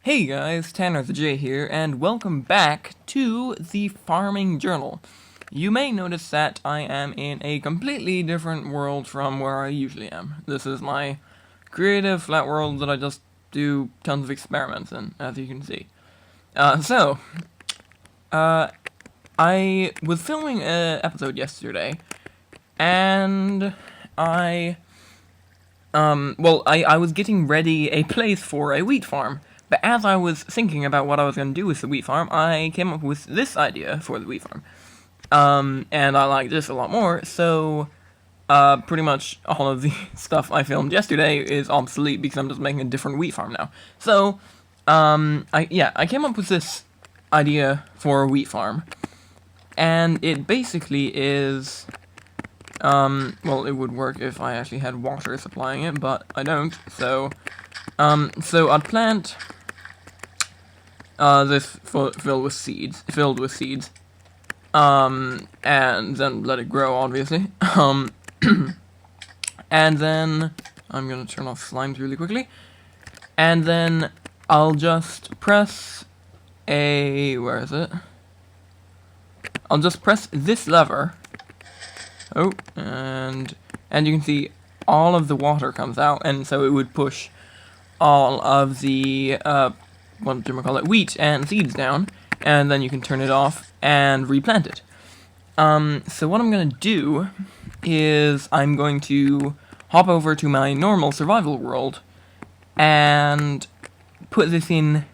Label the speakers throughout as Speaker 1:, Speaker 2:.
Speaker 1: Hey guys, Tanner the J here, and welcome back to the Farming Journal. You may notice that I am in a completely different world from where I usually am. This is my creative flat world that I just do tons of experiments in, as you can see. I was filming an episode yesterday, and I was getting ready a place for a wheat farm. But as I was thinking about what I was going to do with the wheat farm, I came up with this idea for the wheat farm. And I like this a lot more, so pretty much all of the stuff I filmed yesterday is obsolete because I'm just making a different wheat farm now. So, I came up with this idea for a wheat farm. And it basically is, it would work if I actually had water supplying it, but I don't, so I'd plant this filled with seeds, and then let it grow, obviously, and then, I'm gonna turn off slimes really quickly, and then I'll just press where is it? I'll just press this lever, and you can see all of the water comes out, and so it would push all of the, wheat and seeds down, and then you can turn it off and replant it. So what I'm going to do is I'm going to hop over to my normal survival world and put this in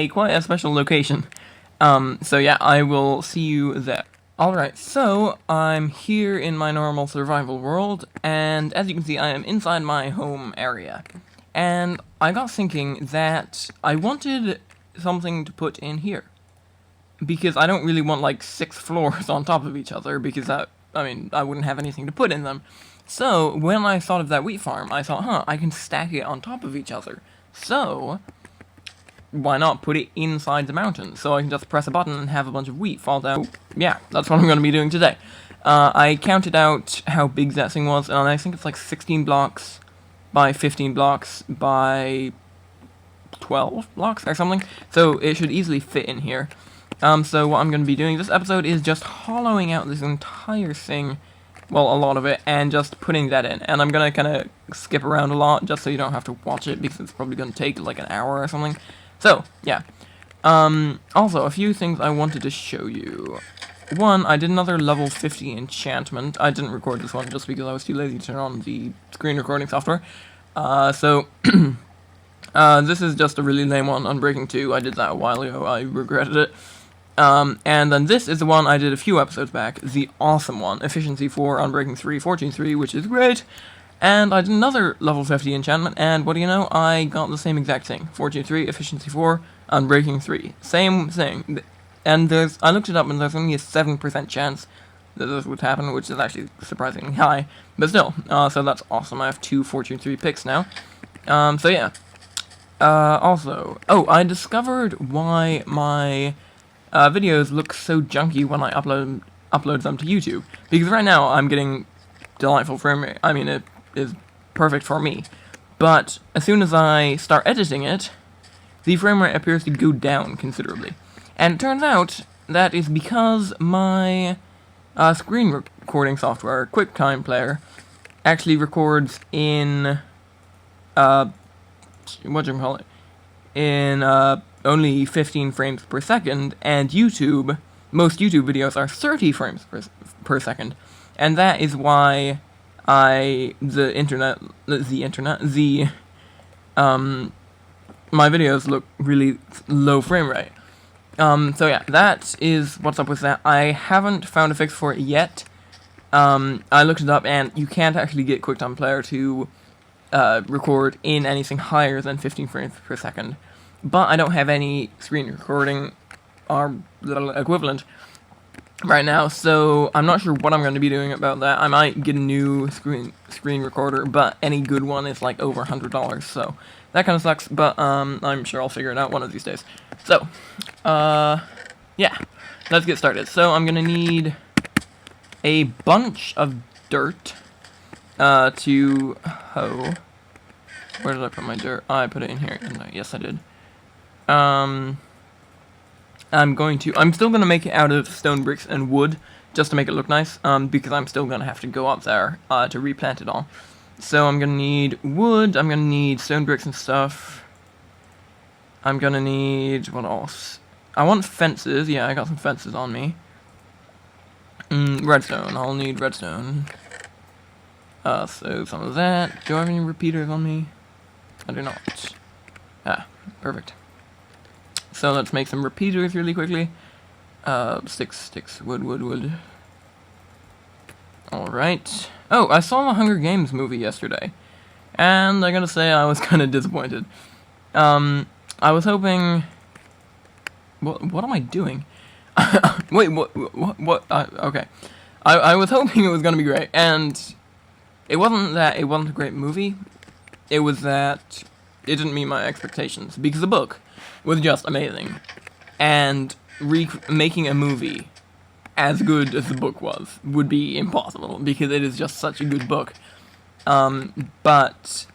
Speaker 1: quite a special location. I will see you there. Alright, so I'm here in my normal survival world, and as you can see, I am inside my home area. And I got thinking that I wanted something to put in here. Because I don't really want, 6 floors on top of each other, because I wouldn't have anything to put in them. So, when I thought of that wheat farm, I thought, I can stack it on top of each other. So, why not put it inside the mountain? So I can just press a button and have a bunch of wheat fall down. Yeah, that's what I'm going to be doing today. I counted out how big that thing was, and I think it's 16 blocks by 15 blocks by 12 blocks or something. So it should easily fit in here. So what I'm going to be doing this episode is just hollowing out this entire thing, well, a lot of it, and just putting that in. And I'm going to kind of skip around a lot just so you don't have to watch it, because it's probably going to take an hour or something. So, yeah. Also, a few things I wanted to show you. One, I did another level 50 enchantment. I didn't record this one just because I was too lazy to turn on the screen recording software. This is just a really lame one, Unbreaking 2. I did that a while ago. I regretted it. And then this is the one I did a few episodes back, the awesome one, Efficiency 4, Unbreaking 3, Fortune 3, which is great. And I did another level 50 enchantment, and what do you know, I got the same exact thing. Fortune 3, Efficiency 4, Unbreaking 3. Same thing. And I looked it up, and there's only a 7% chance that this would happen, which is actually surprisingly high. But still, so that's awesome. I have 2 Fortune 3 picks now. Also, I discovered why my videos look so junky when I upload them to YouTube. Because right now, I'm getting delightful frame rate. I mean, it is perfect for me. But as soon as I start editing it, the frame rate appears to go down considerably. And it turns out that is because my screen recording software, QuickTime Player, actually records in only 15 frames per second, and most YouTube videos are 30 frames per second. And that is why my videos look really low frame rate. That is what's up with that. I haven't found a fix for it yet. I looked it up, and you can't actually get QuickTime Player to record in anything higher than 15 frames per second. But I don't have any screen recording or equivalent right now, so I'm not sure what I'm going to be doing about that. I might get a new screen recorder, but any good one is over $100, so that kind of sucks, but I'm sure I'll figure it out one of these days. So, yeah, let's get started. So I'm going to need a bunch of dirt to hoe. Where did I put my dirt? I put it in here, didn't I? Yes, I did. I'm still gonna make it out of stone bricks and wood, just to make it look nice, because I'm still gonna have to go up there, to replant it all. So I'm gonna need wood, I'm gonna need stone bricks and stuff. I'm gonna need, what else? I want fences, yeah, I got some fences on me. Redstone, I'll need redstone. So some of that. Do I have any repeaters on me? I do not. Ah, perfect. So let's make some repeaters really quickly. Sticks, wood. Alright. Oh, I saw the Hunger Games movie yesterday. And I gotta say, I was kinda disappointed. I was hoping... What am I doing? Wait, what? Okay. I was hoping it was gonna be great, and... It wasn't that it wasn't a great movie. It was that it didn't meet my expectations, because the book was just amazing. And making a movie as good as the book was would be impossible, because it is just such a good book. But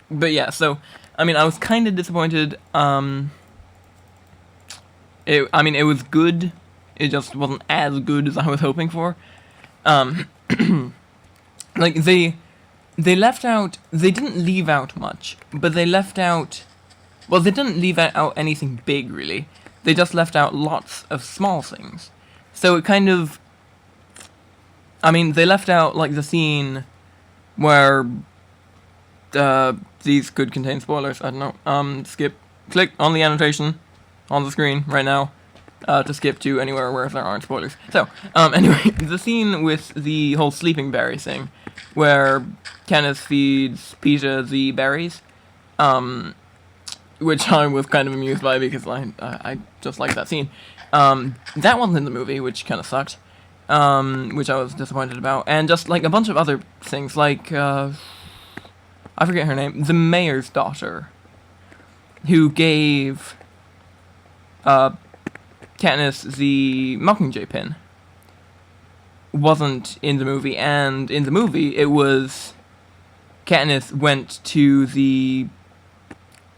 Speaker 1: yeah, so, I mean, I was kind of disappointed. It was good, it just wasn't as good as I was hoping for. Like, they left out, they didn't leave out much, but they left out, well, they didn't leave out anything big, really. They just left out lots of small things. So it kind of, I mean, they left out, like, the scene where, these could contain spoilers, I don't know, click on the annotation on the screen right now, to skip to anywhere where there aren't spoilers. So, anyway, the scene with the whole sleeping berry thing, where Kenneth feeds Peeta the berries, which I was kind of amused by because I just like that scene. That wasn't in the movie, which kind of sucked, which I was disappointed about, and just, like, a bunch of other things, like, I forget her name, the mayor's daughter, who gave, Katniss the Mockingjay pin, wasn't in the movie, and in the movie it was Katniss went to the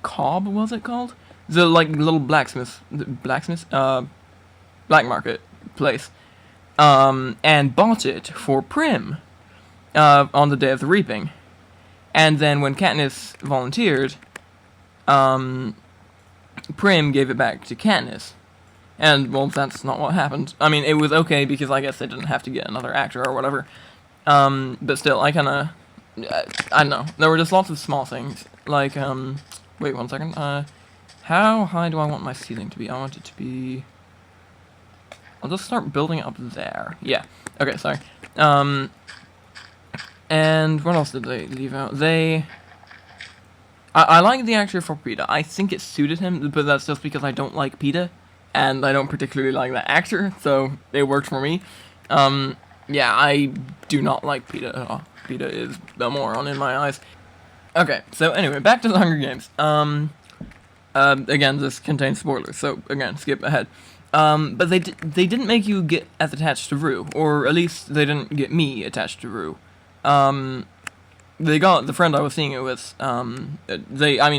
Speaker 1: Cobb, was it called? The, like, little black market place, and bought it for Prim, on the day of the reaping. And then when Katniss volunteered, Prim gave it back to Katniss. And, well, that's not what happened. I mean, it was okay because I guess they didn't have to get another actor or whatever. But still, I don't know. There were just lots of small things. Like, wait 1 second. How high do I want my ceiling to be? I want it to be... I'll just start building it up there. Yeah. Okay, sorry. And what else did they leave out? I like the actor for Peeta. I think it suited him, but that's just because I don't like Peeta. And I don't particularly like that actor, so it worked for me. Yeah, I do not like Peeta at all. Peeta is a moron in my eyes. Okay, so anyway, back to the Hunger Games. Again, this contains spoilers, so again, skip ahead. But they didn't make you get as attached to Rue, or at least they didn't get me attached to Rue. They got the friend I was seeing it with,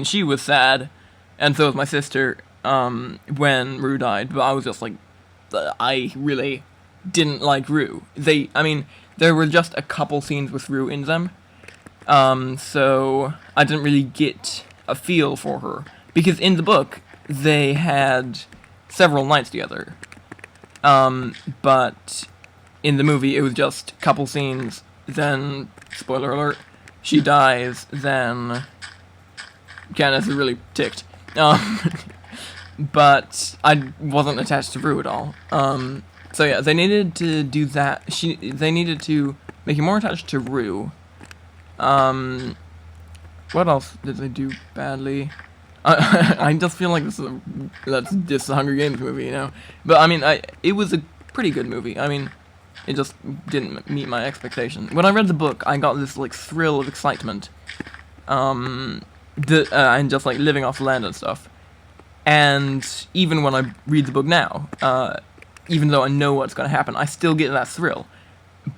Speaker 1: she was sad, and so was my sister, when Rue died, but I was just like, I really didn't like Rue. There were just a couple scenes with Rue in them, so I didn't really get a feel for her, because in the book, they had several nights together, but in the movie, it was just a couple scenes, then, spoiler alert, she dies, then Katniss is really ticked. But I wasn't attached to Rue at all. So yeah, they needed to do that. They needed to make you more attached to Rue. What else did they do badly? I just feel like that's just the Hunger Games movie, you know. But it was a pretty good movie. I mean, it just didn't meet my expectation. When I read the book, I got this like thrill of excitement, and just like living off the land and stuff. And even when I read the book now, even though I know what's going to happen, I still get that thrill.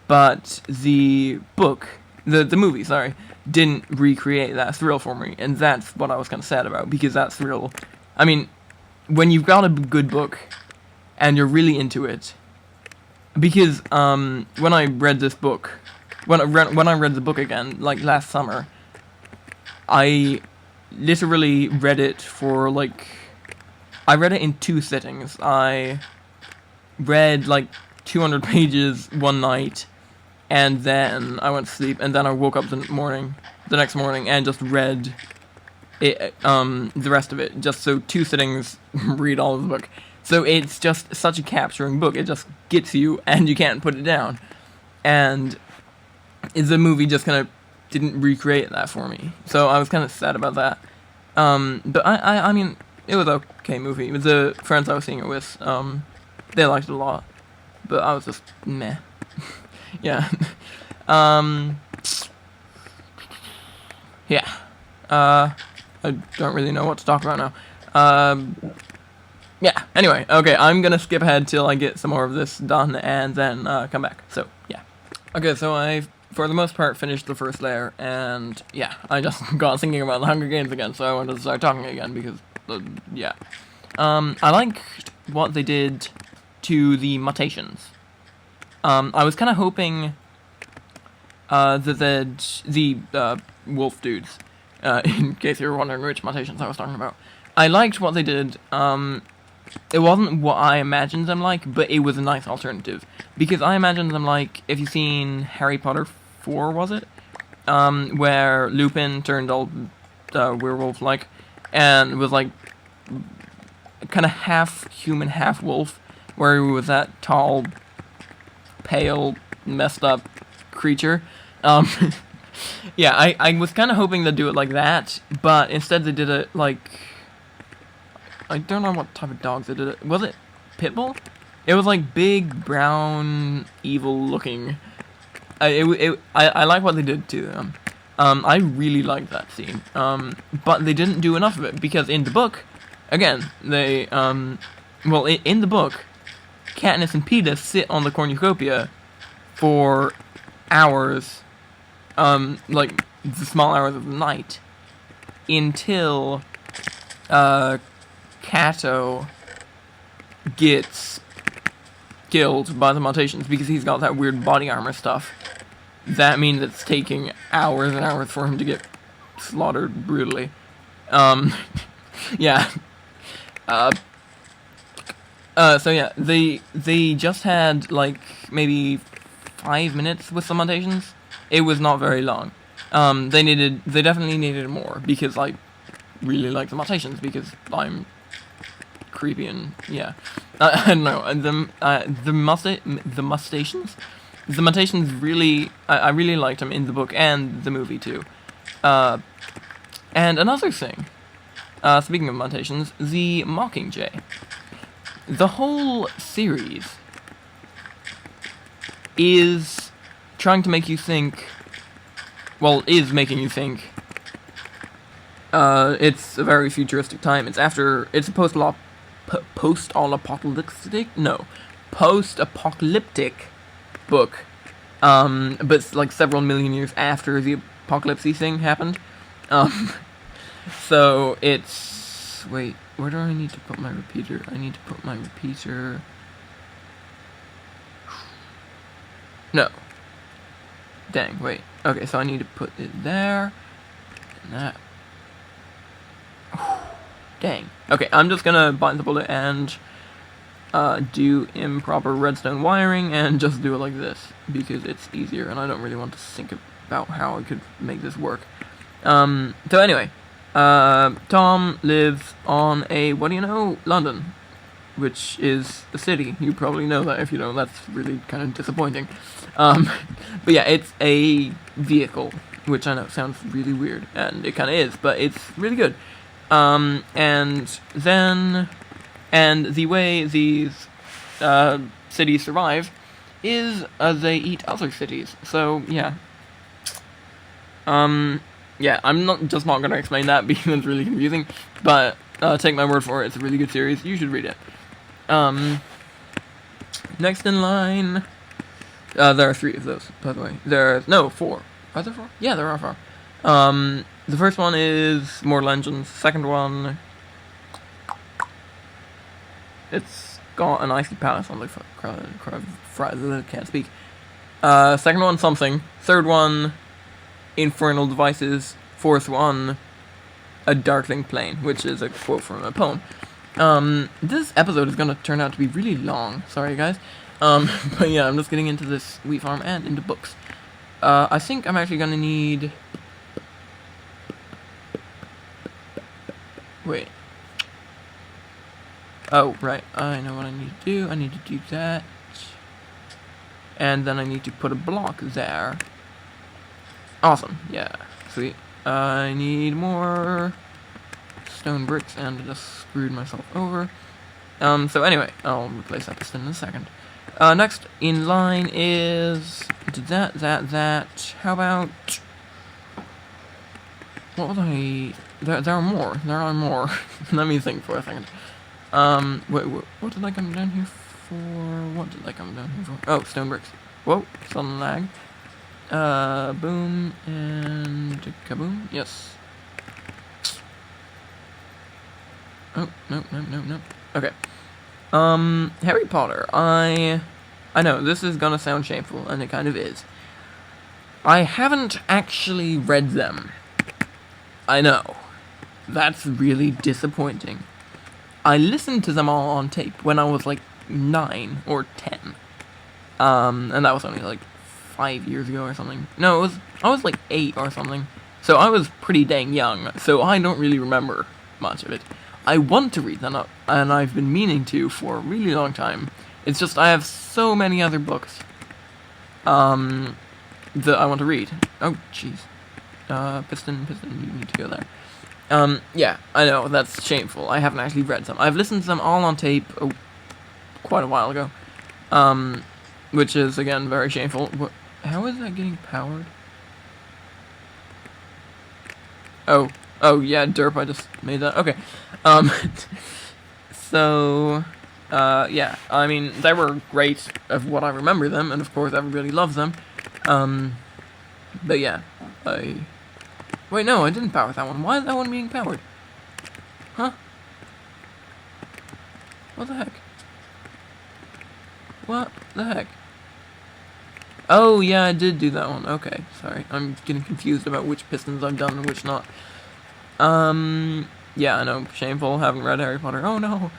Speaker 1: But the book the movie, sorry, didn't recreate that thrill for me, and that's what I was kind of sad about, because that thrill, I mean, when you've got a good book and you're really into it, because when I read this book, when I read the book again, like last summer, I literally read it for like, I read it in 2 sittings. I read like 200 pages one night, and then I went to sleep, and then I woke up the next morning, and just read it, the rest of it. Just so 2 sittings, read all of the book. So it's just such a capturing book. It just gets you, and you can't put it down. And the movie just kind of didn't recreate that for me. So I was kind of sad about that. But I mean, it was an okay movie. The friends I was seeing it with, they liked it a lot. But I was just meh. Yeah. Yeah. I don't really know what to talk about now. Yeah, anyway, okay, I'm gonna skip ahead till I get some more of this done, and then, come back. So, yeah. Okay, so I, for the most part, finished the first layer, and, yeah, I just got thinking about the Hunger Games again, so I wanted to start talking again, because, yeah. I liked what they did to the mutations. I was kind of hoping, that the wolf dudes, in case you were wondering which mutations I was talking about. I liked what they did. It wasn't what I imagined them like, but it was a nice alternative. Because I imagined them like, if you've seen Harry Potter 4, was it? Where Lupin turned all werewolf-like, and was like, kind of half human, half wolf, where he was that tall, pale, messed up creature. Yeah, I was kind of hoping they'd do it like that, but instead they did it like, I don't know what type of dogs they did it. Was it Pitbull? It was like big, brown, evil-looking. I like what they did to them. I really liked that scene. But they didn't do enough of it, because in the book, again, they, well, in the book, Katniss and Peeta sit on the cornucopia for hours, like, the small hours of the night, until, Cato gets killed by the mutations, because he's got that weird body armor stuff. That means it's taking hours and hours for him to get slaughtered brutally. Yeah. So yeah, they just had, like, maybe 5 minutes with the mutations. It was not very long. They definitely needed more, because I really like the mutations, because I'm creepy and, yeah. I don't know, the mutations really, I really liked them in the book and the movie too. And another thing, speaking of mutations, the Mockingjay. The whole series is trying to make you think, well, is making you think, it's a very futuristic time. It's a post-apocalyptic book, but it's like several million years after the apocalypse thing happened. So it's, wait, where do I need to put my repeater? I need to put my repeater, no, dang, wait, okay, so I need to put it there, and that, dang. Okay, I'm just gonna bite the bullet and do improper redstone wiring and just do it like this, because it's easier and I don't really want to think about how I could make this work. So anyway, Tom lives on London, which is a city. You probably know that. If you don't, that's really kind of disappointing. But yeah, it's a vehicle, which I know sounds really weird, and it kind of is, but it's really good. And the way these cities survive is they eat other cities. So yeah. Yeah, I'm not gonna explain that because it's really confusing, but take my word for it, it's a really good series. You should read it. Next in line, there are 3 of those, by the way. 4. Are there 4? Yeah, there are 4. The first one is Mortal Engines. Second one, it's got an icy palace on the can't speak. Second one, something. Third one, Infernal Devices. Fourth one, A Darkling Plain, which is a quote from a poem. This episode is gonna turn out to be really long. Sorry, guys. But yeah, I'm just getting into this wheat farm and into books. I think I'm actually gonna need... Wait. Oh, right. I know what I need to do. I need to do that. And then I need to put a block there. Awesome. Yeah. Sweet. I need more stone bricks, and I just screwed myself over. So anyway, I'll replace that piston in a second. Next in line is that. How about... What would I... There are more. There are more. Let me think for a second. Wait, what did I come down here for? What did I come down here for? Oh, stone bricks. Whoa, some lag. Boom and kaboom. Yes. Oh, no. Okay. Harry Potter. I know, this is gonna sound shameful, and it kind of is. I haven't actually read them. I know. That's really disappointing. I listened to them all on tape when I was like 9 or 10. And that was only like 5 years ago or something. No, I was like 8 or something. So I was pretty dang young, so I don't really remember much of it. I want to read them up, and I've been meaning to for a really long time. It's just I have so many other books that I want to read. Oh, jeez. Piston, you need to go there. Yeah, I know, that's shameful. I haven't actually read them. I've listened to them all on tape quite a while ago. Which is, again, very shameful. How is that getting powered? Oh, yeah, derp, I just made that. Okay. So, yeah, I mean, they were great of what I remember them, and of course everybody loves them. But yeah, Wait, no, I didn't power that one. Why is that one being powered? Huh? What the heck? What the heck? Oh, yeah, I did do that one. Okay, sorry. I'm getting confused about which pistons I've done and which not. Yeah, I know. Shameful. Haven't read Harry Potter. Oh, no.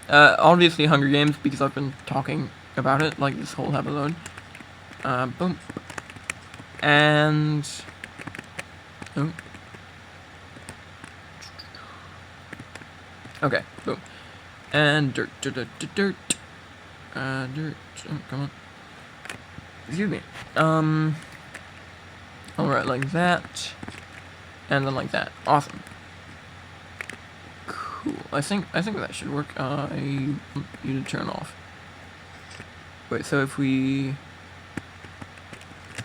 Speaker 1: Obviously Hunger Games, because I've been talking about it, like, this whole episode. Boom. And... Oh. Okay, boom. And dirt. Dirt. Oh, come on. Excuse me. Alright, like that. And then like that. Awesome. Cool. I think that should work. I need to turn off. Wait, so if we...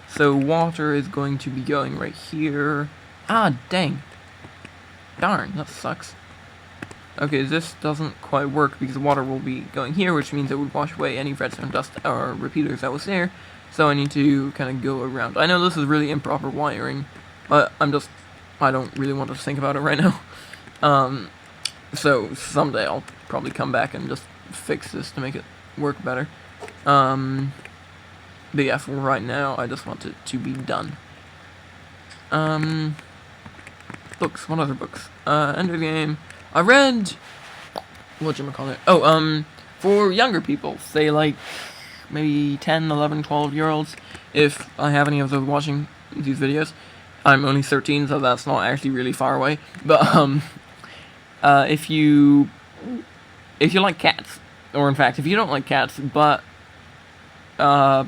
Speaker 1: So water is going to be going right here. Ah, dang. Darn, that sucks. Okay, this doesn't quite work because water will be going here, which means it would wash away any redstone dust or repeaters that was there. So I need to kind of go around. I know this is really improper wiring, but I don't really want to think about it right now. So someday I'll probably come back and just fix this to make it work better. But yeah, for right now, I just want it to be done. Books. What other books? End of the Game. I read... Whatchamacallit? Oh, for younger people, say like maybe 10, 11, 12-year-olds, if I have any of those watching these videos. I'm only 13, so that's not actually really far away. But, if you like cats, or in fact, if you don't like cats, but, I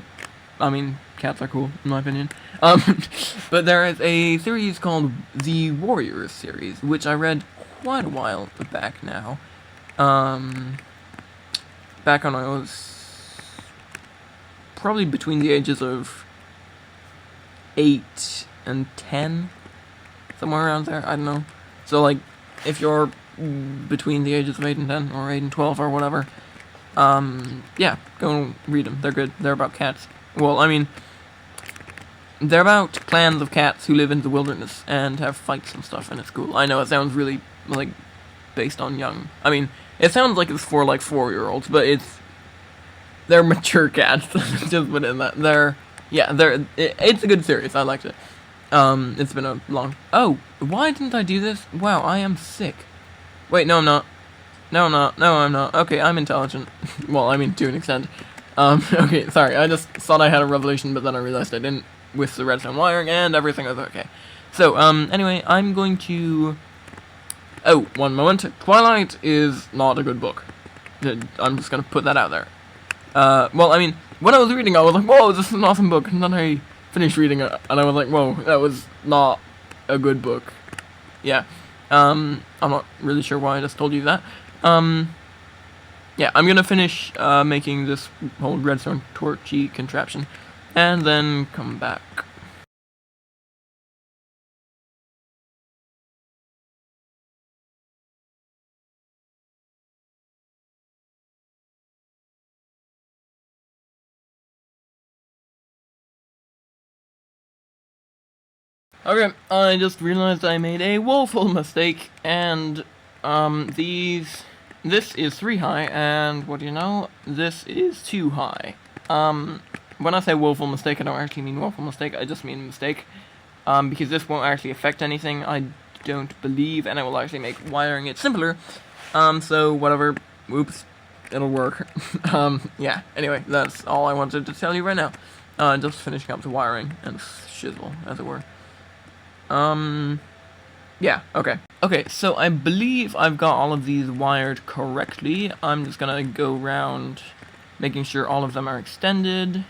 Speaker 1: mean, cats are cool, in my opinion. But there is a series called The Warriors series, which I read quite a while back now. Back when I was probably between the ages of 8 and 10, somewhere around there, I don't know. So, like, if you're between the ages of 8 and 10, or 8 and 12, or whatever, yeah, go read them. They're good. They're about cats. Well, I mean, they're about clans of cats who live in the wilderness and have fights and stuff, and it's cool. I know it sounds really like based on young. I mean, it sounds like it's for like 4-year-olds, but they're mature cats. Just put in that it's a good series. I liked it. It's been a long. Oh, why didn't I do this? Wow, I am sick. Wait, no, I'm not. No, I'm not. No, I'm not. Okay, I'm intelligent. Well, I mean, to an extent. Okay, sorry. I just thought I had a revelation, but then I realized I didn't with the redstone wiring, and everything was okay. So, anyway, I'm going to... Oh, one moment. Twilight is not a good book. I'm just gonna put that out there. Well, I mean, when I was reading, I was like, whoa, this is an awesome book. And then I finished reading it, and I was like, whoa, that was not a good book. Yeah. I'm not really sure why I just told you that. Yeah, I'm gonna finish, making this whole redstone torchy contraption, and then come back. Okay, I just realized I made a woeful mistake, and, this is 3 high, and what do you know, this is 2 high. When I say woeful mistake, I don't actually mean woeful mistake, I just mean mistake, because this won't actually affect anything, I don't believe, and it will actually make wiring it simpler, so whatever, oops, it'll work. Yeah, anyway, that's all I wanted to tell you right now. Just finishing up the wiring, and shizzle, as it were. Yeah, okay. Okay, so I believe I've got all of these wired correctly. I'm just gonna go around making sure all of them are extended.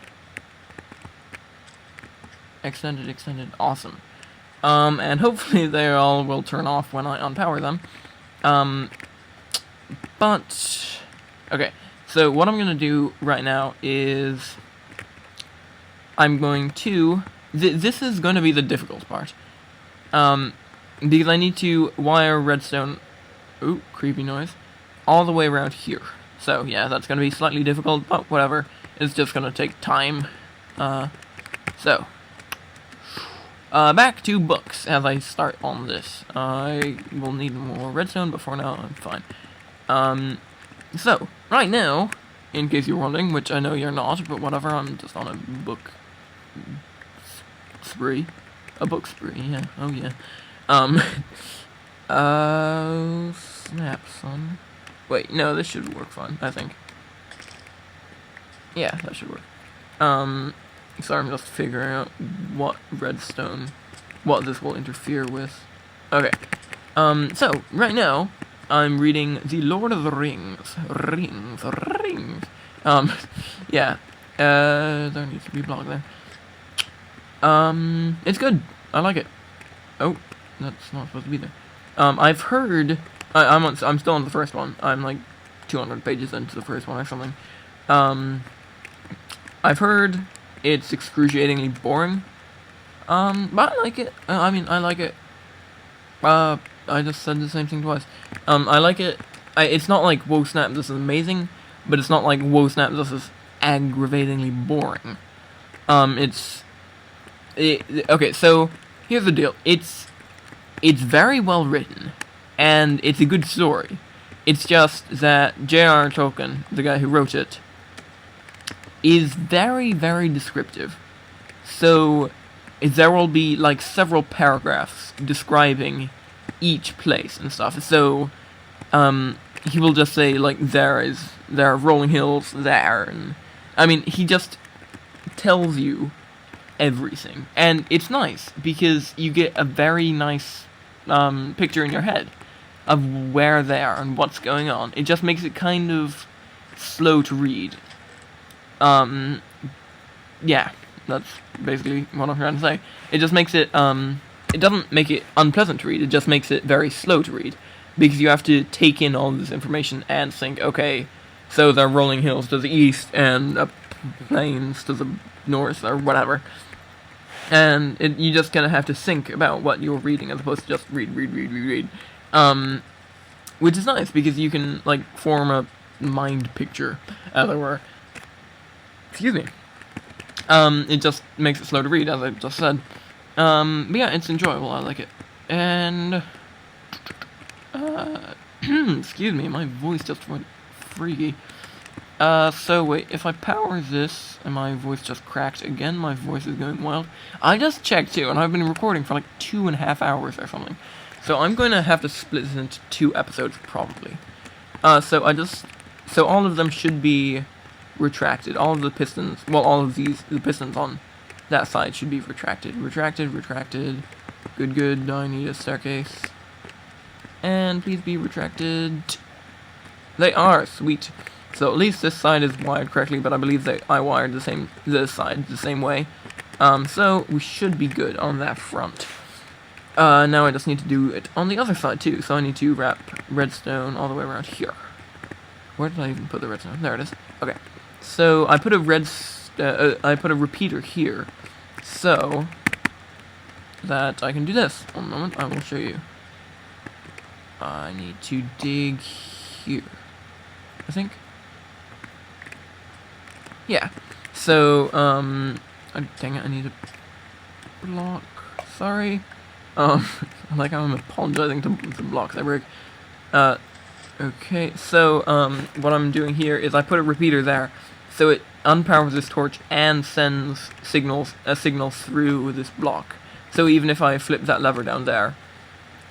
Speaker 1: Extended, awesome. And hopefully they all will turn off when I unpower them. But, okay, so what I'm gonna do right now is I'm going to, this is gonna be the difficult part. Because I need to wire redstone, ooh, creepy noise, all the way around here. So, yeah, that's gonna be slightly difficult, but whatever. It's just gonna take time. Back to books as I start on this. I will need more redstone, but for now, I'm fine. So, right now, in case you're wondering, which I know you're not, but whatever, I'm just on a book spree. A book spree, yeah, oh yeah. Snap, son. Wait, no, this should work fine, I think. Yeah, that should work. Sorry, I'm just figuring out what this will interfere with. Okay. So, right now, I'm reading The Lord of the Rings. Rings. Yeah. There needs to be a block there. It's good. I like it. Oh, that's not supposed to be there. I've heard... I'm still on the first one. I'm like 200 pages into the first one or something. I've heard it's excruciatingly boring. But I like it. I mean, I like it. I just said the same thing twice. I like it. It's not like, whoa snap, this is amazing, but it's not like, whoa snap, this is aggravatingly boring. Okay, so here's the deal. It's very well written, and it's a good story. It's just that J.R.R. Tolkien, the guy who wrote it, is very, very descriptive. So there will be like several paragraphs describing each place and stuff. So he will just say like there are rolling hills there, and I mean he just tells you everything, and it's nice because you get a very nice picture in your head of where they are and what's going on. It just makes it kind of slow to read. Yeah, that's basically what I'm trying to say. It just makes it, it doesn't make it unpleasant to read, it just makes it very slow to read, because you have to take in all this information and think, okay, so there are rolling hills to the east, and plains to the north, or whatever. And you just kind of have to think about what you're reading, as opposed to just read. Which is nice, because you can, like, form a mind picture, as it were. Excuse me. It just makes it slow to read, as I just said. But yeah, it's enjoyable. I like it. And excuse me, my voice just went freaky. So wait, if I power this and my voice just cracked again, my voice is going wild. I just checked too, and I've been recording for like 2.5 hours or something. So I'm going to have to split this into 2 episodes probably. So all of them should be retracted. All of the pistons, well, all of the pistons on that side should be retracted. Retracted. Good. I need a staircase. And please be retracted. They are, sweet. So at least this side is wired correctly, but I believe that I wired this side the same way. So we should be good on that front. Now I just need to do it on the other side too, so I need to wrap redstone all the way around here. Where did I even put the redstone? There it is. Okay. So I put a repeater here, so that I can do this. One moment, I will show you. I need to dig here, I think. Yeah. So, oh, dang it, I need a block. Sorry. Like I'm apologizing to the blocks I break. Okay, so, what I'm doing here is I put a repeater there, so it unpowers this torch and sends a signal through this block. So even if I flip that lever down there,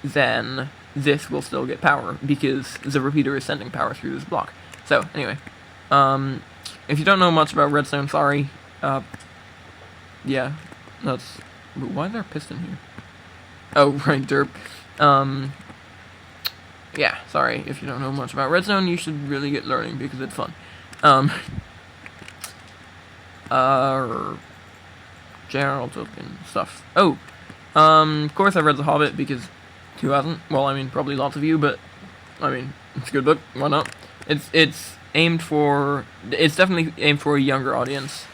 Speaker 1: then this will still get power, because the repeater is sending power through this block. So, anyway, if you don't know much about redstone, sorry. Yeah, that's... Why is there a piston here? Oh, right, derp. Yeah, sorry, if you don't know much about redstone, you should really get learning, because it's fun. General token stuff. Oh, of course I read The Hobbit, because who hasn't? Well, I mean, probably lots of you, but, I mean, it's a good book, why not? It's definitely aimed for a younger audience,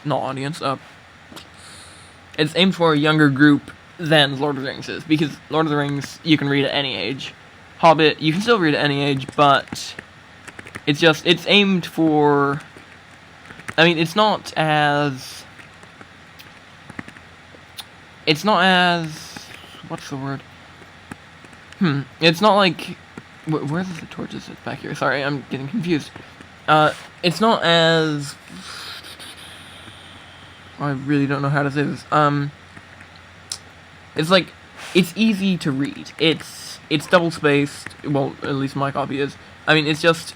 Speaker 1: it's aimed for a younger group than Lord of the Rings is, because Lord of the Rings, you can read at any age. Hobbit, you can still read at any age, but it's aimed for, I mean, it's not as, what's the word? It's not like, where's the torches back here? Sorry, I'm getting confused. It's not as, I really don't know how to say this. It's like, it's easy to read. It's double spaced. Well, at least my copy is. I mean, it's just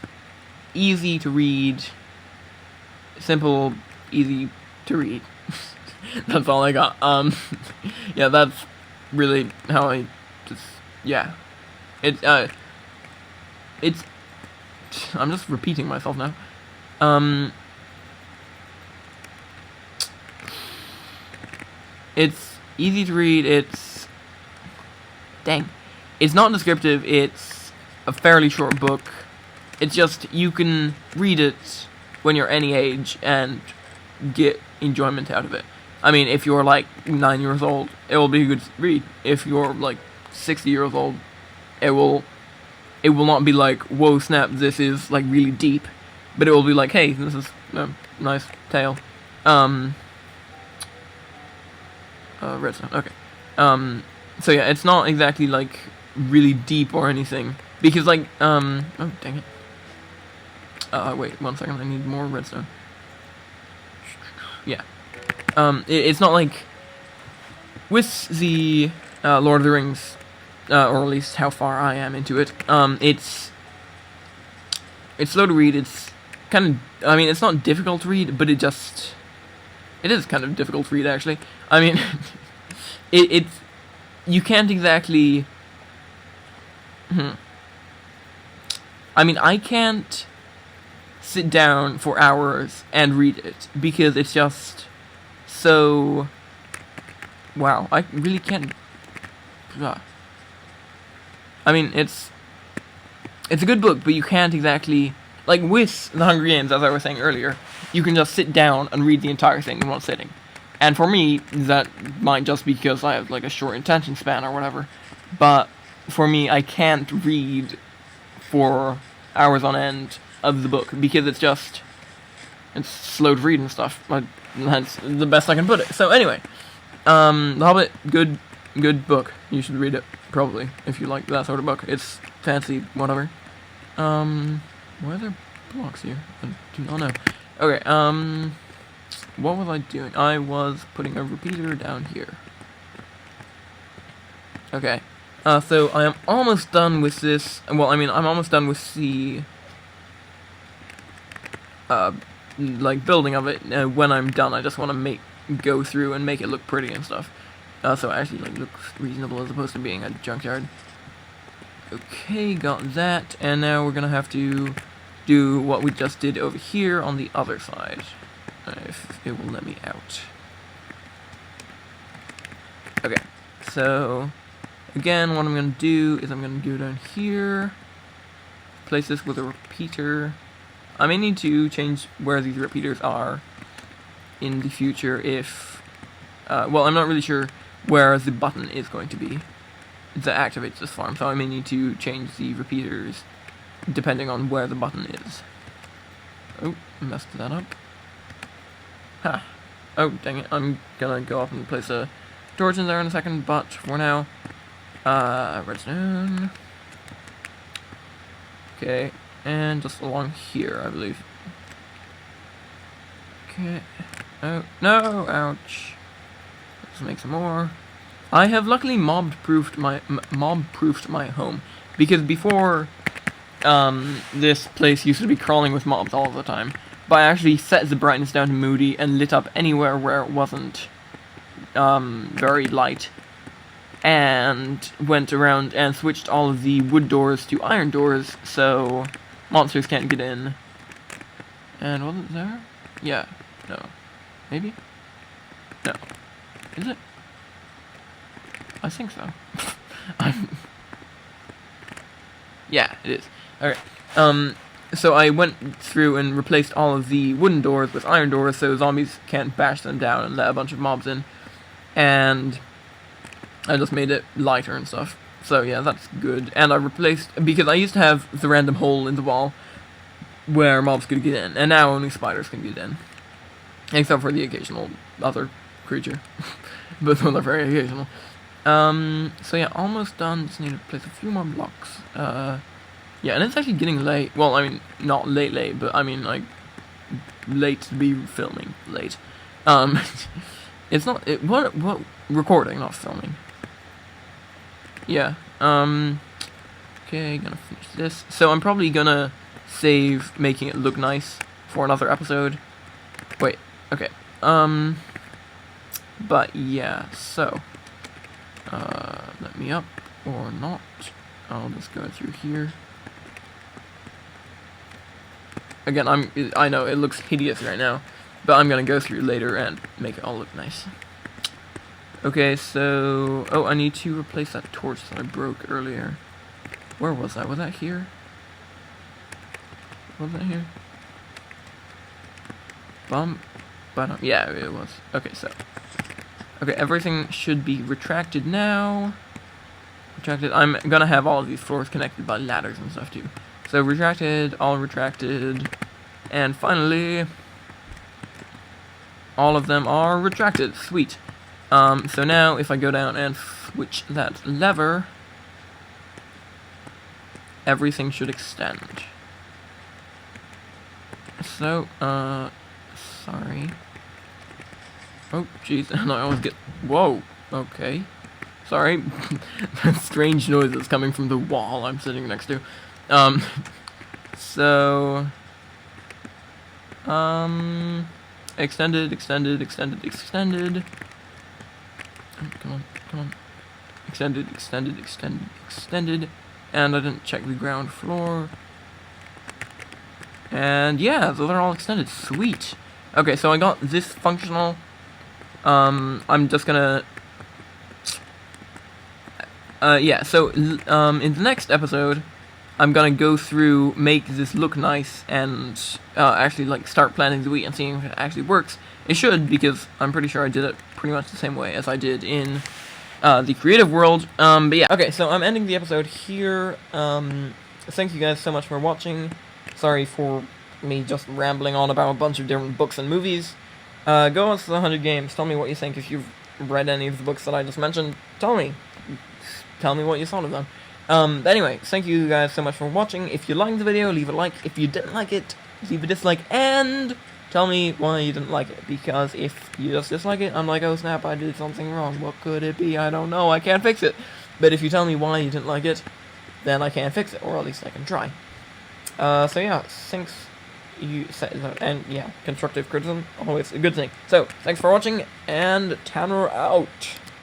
Speaker 1: easy to read. Simple, easy to read. That's all I got. Yeah, that's really how I just, yeah. It's, I'm just repeating myself now. It's easy to read, it's not descriptive, it's a fairly short book. It's just, you can read it when you're any age and get enjoyment out of it. I mean, if you're like 9 years old, it will be a good read. If you're like 60 years old, it will not be like, whoa snap, this is like really deep, but it will be like, hey, this is a nice tale. Redstone, okay. So yeah, it's not exactly like really deep or anything, because like, oh dang it. Wait, 1 second, I need more redstone. Yeah. It's not like, with the, Lord of the Rings, or at least how far I am into it, it's slow to read, it's kind of, I mean, it's not difficult to read, but it is kind of difficult to read, actually. I mean, you can't exactly, I mean, I can't sit down for hours and read it, because it's just so, wow, I really can't, I mean, it's a good book, but you can't exactly, like with The Hunger Games, as I was saying earlier, you can just sit down and read the entire thing in one sitting. And for me, that might just be because I have like a short attention span or whatever, but for me, I can't read for hours on end of the book, because it's just, It's slow to read and stuff. That's the best I can put it. So anyway, The Hobbit, good book. You should read it, probably, if you like that sort of book. It's fancy, whatever. Why are there blocks here? I do not know. Okay, what was I doing? I was putting a repeater down here. Okay. So I am almost done with this. Well, I mean, I'm almost done with the like building of it. When I'm done, I just want to go through and make it look pretty and stuff. So it actually like looks reasonable as opposed to being a junkyard. Okay, got that, and now we're gonna have to do what we just did over here on the other side, if it will let me out. Okay, so again, what I'm gonna do is I'm gonna go down here, place this with a repeater. I may need to change where these repeaters are in the future if, well, I'm not really sure where the button is going to be that activates this farm, so I may need to change the repeaters depending on where the button is. Oh, messed that up. Ha. Oh, dang it. I'm gonna go up and place a torch in there in a second, but for now, redstone. Okay, and just along here, I believe. Okay. Oh, no! Ouch. Let's make some more. I have luckily mob-proofed my home, because before, this place used to be crawling with mobs all the time, but I actually set the brightness down to moody and lit up anywhere where it wasn't, very light, and went around and switched all of the wood doors to iron doors, so monsters can't get in. And was it there? Yeah. No. Maybe? No. Is it? I think so. Yeah, it is. Alright. So I went through and replaced all of the wooden doors with iron doors so zombies can't bash them down and let a bunch of mobs in. And I just made it lighter and stuff. So yeah, that's good. And I replaced, because I used to have the random hole in the wall where mobs could get in, and now only spiders can get in. Except for the occasional other creature. But they're very occasional. So yeah, almost done. Just need to place a few more blocks. Yeah, and it's actually getting late. Well, I mean, not late, but I mean, like, late to be filming. Late. It's not, what, recording, not filming. Yeah, okay, gonna finish this. So I'm probably gonna save making it look nice for another episode. Wait, okay, but yeah, so, let me up, or not. I'll just go through here. Again, I know it looks hideous right now, but I'm gonna go through later and make it all look nice. Okay, so, oh, I need to replace that torch that I broke earlier. Where was that? Was that here? Was that here? Yeah, it was. Okay, so. Okay, everything should be retracted now. Retracted. I'm gonna have all of these floors connected by ladders and stuff too. So retracted, all retracted, and finally, all of them are retracted. Sweet. So now if I go down and switch that lever, everything should extend. So, sorry. Oh, jeez, and I always get, whoa, okay. Sorry. Strange noises coming from the wall I'm sitting next to. So, extended. Come on. Extended. And I didn't check the ground floor. And yeah, those are all extended. Sweet. Okay, so I got this functional. I'm just gonna. Yeah, so, in the next episode, I'm gonna go through, make this look nice, and, actually, like, start planting the wheat and seeing if it actually works. It should, because I'm pretty sure I did it pretty much the same way as I did in, the creative world. But yeah. Okay, so I'm ending the episode here. Thank you guys so much for watching. Sorry for me just rambling on about a bunch of different books and movies, go watch the 100 Games. Tell me what you think. If you've read any of the books that I just mentioned, tell me. Tell me what you thought of them. Anyway, thank you guys so much for watching. If you liked the video, leave a like. If you didn't like it, leave a dislike. And tell me why you didn't like it. Because if you just dislike it, I'm like, oh snap, I did something wrong. What could it be? I don't know. I can't fix it. But if you tell me why you didn't like it, then I can fix it. Or at least I can try. So yeah, thanks. And yeah, constructive criticism, always a good thing. So, thanks for watching, and Tanner out.